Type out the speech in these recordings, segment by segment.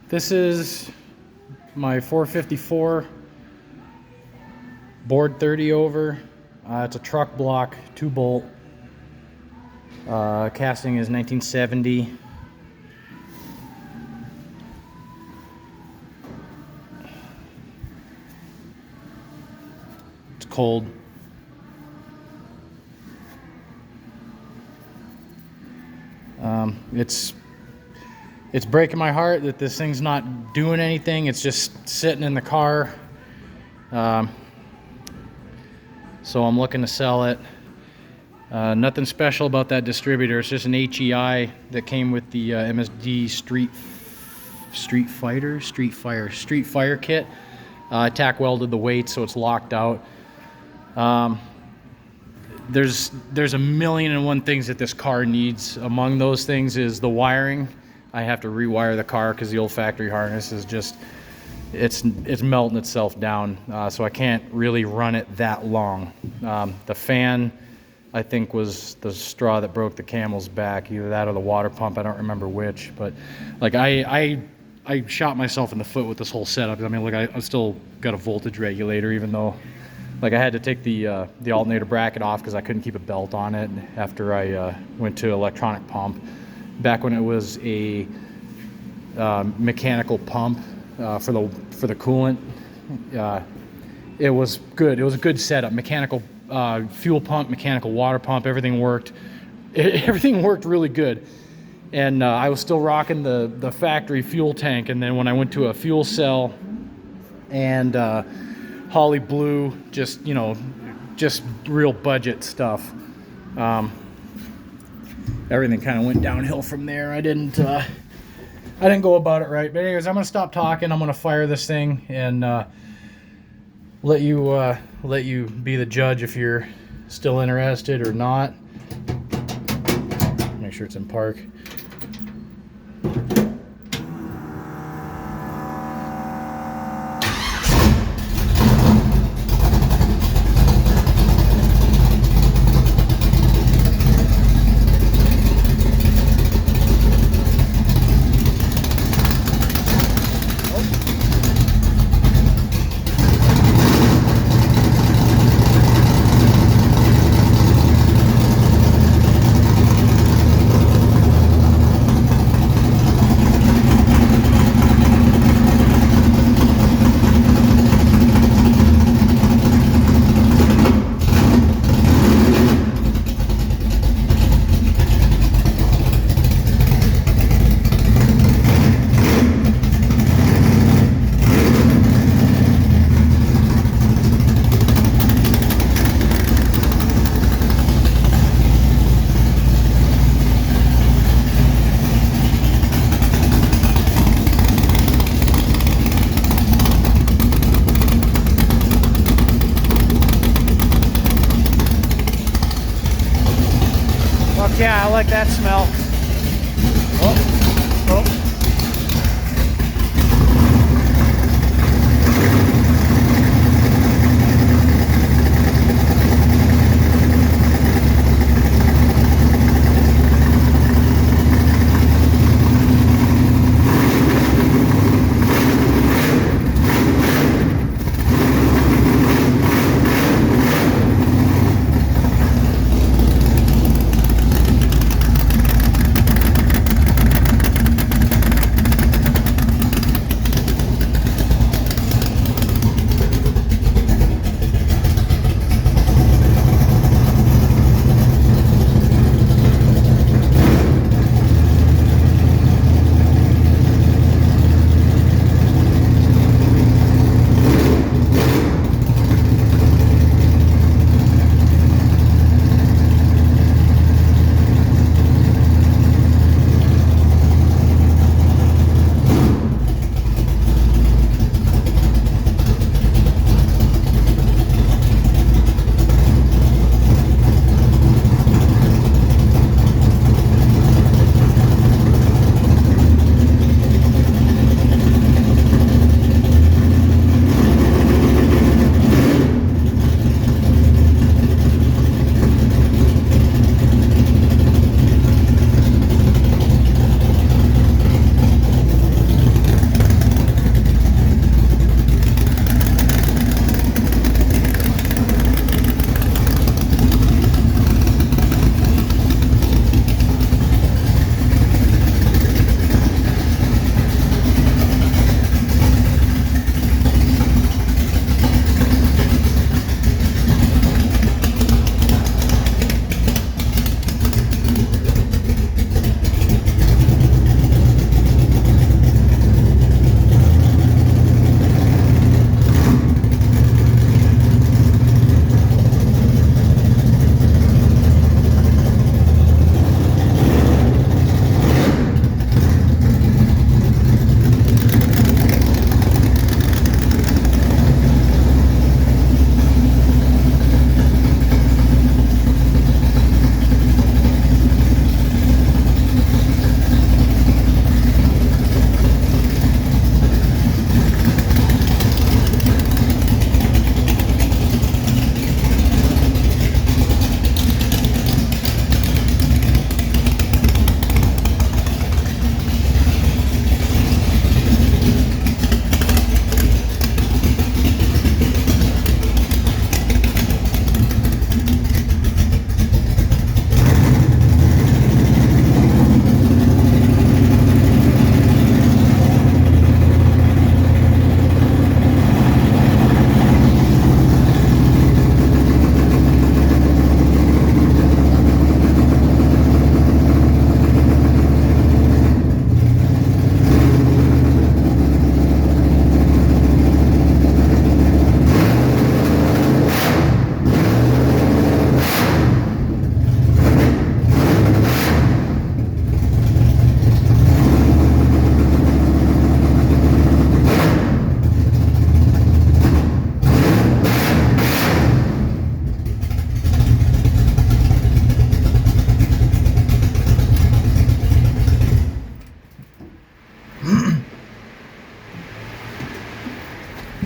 This is my 454 board 30 over. It's a truck block, 2-bolt. Casting is 1970. It's cold. It's breaking my heart that this thing's not doing anything. It's just sitting in the car. So I'm looking to sell it. Nothing special about that distributor. It's just an HEI that came with the MSD Street Fire kit. Tack welded the weight so it's locked out. There's a million and one things that this car needs. Among those things is the wiring. I have to rewire the car because the old factory harness is just, it's melting itself down. So I can't really run it that long. The fan, I think, was the straw that broke the camel's back. Either that or the water pump. I don't remember which. But like I shot myself in the foot with this whole setup. I mean, look, I still got a voltage regulator, even though, like, I had to take the alternator bracket off because I couldn't keep a belt on it after I went to electronic pump. Back when it was a mechanical pump for the coolant, it was good. It was a good setup. Mechanical fuel pump, mechanical water pump, everything worked. Everything worked really good. And I was still rocking the factory fuel tank. And then when I went to a fuel cell and Holly Blue, just real budget stuff. Everything kind of went downhill from there. I didn't go about it right. But anyways, I'm gonna stop talking. I'm gonna fire this thing and let you be the judge if you're still interested or not. Make sure it's in park. Yeah, I like that smell. Oh, oh.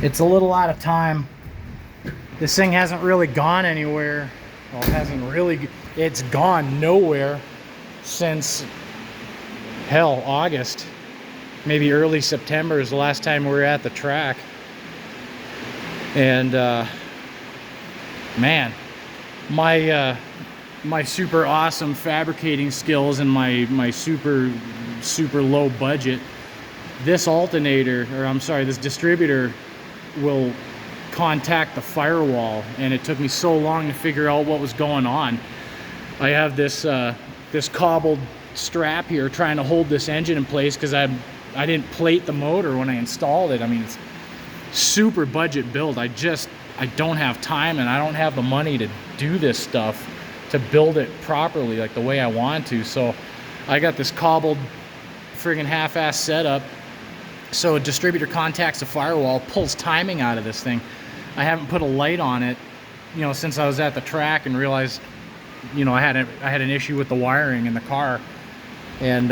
it's a little out of time. This thing hasn't really gone anywhere. Well, it hasn't really, it's gone nowhere since, hell, August. Maybe early September is the last time we were at the track. And man, my super awesome fabricating skills and my super low budget, this alternator, or I'm sorry, this distributor will contact the firewall, and it took me so long to figure out what was going on. I have this this cobbled strap here trying to hold this engine in place because I didn't plate the motor when I installed it. I mean, it's super budget build. I don't have time, and I don't have the money to do this stuff, to build it properly like the way I want to. So I got this cobbled friggin' half-ass setup. So a distributor contacts the firewall, pulls timing out of this thing. I haven't put a light on it, you know, since I was at the track, and realized, you know, I had an issue with the wiring in the car, and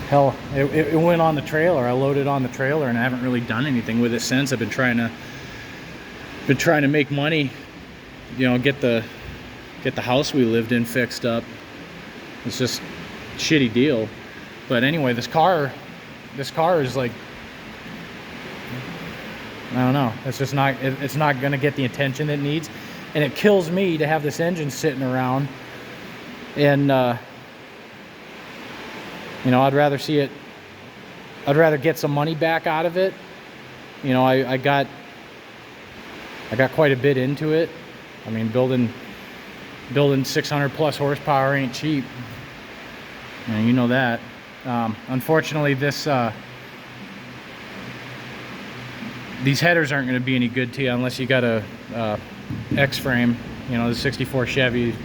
hell, it went on the trailer. I loaded on the trailer, and I haven't really done anything with it since. I've been trying to make money, you know, get the house we lived in fixed up. It's just a shitty deal. But anyway, this car is like, I don't know. It's just not. It's not gonna get the attention it needs, and it kills me to have this engine sitting around. And you know, I'd rather see it. I'd rather get some money back out of it. You know, I got quite a bit into it. I mean, building 600 plus horsepower ain't cheap. And you know that. Unfortunately, these headers aren't going to be any good to you unless you got a X-frame, you know, the 64 Chevy.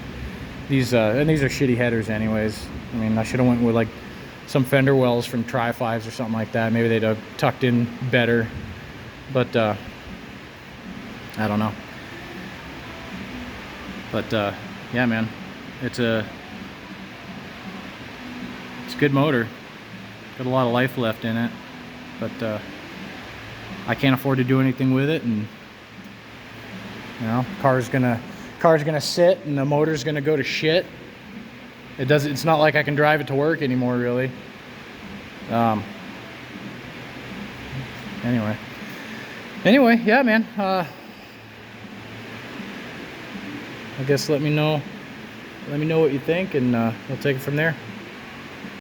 These and these are shitty headers anyways. I mean, I should have went with like some fender wells from Tri-5s or something like that. Maybe they'd have tucked in better, but I don't know. But yeah, man, it's a good motor. Got a lot of life left in it, but I can't afford to do anything with it, and you know, car's gonna sit, and the motor's gonna go to shit. It's not like I can drive it to work anymore, really. Anyway, yeah, man. I guess let me know what you think, and we'll take it from there.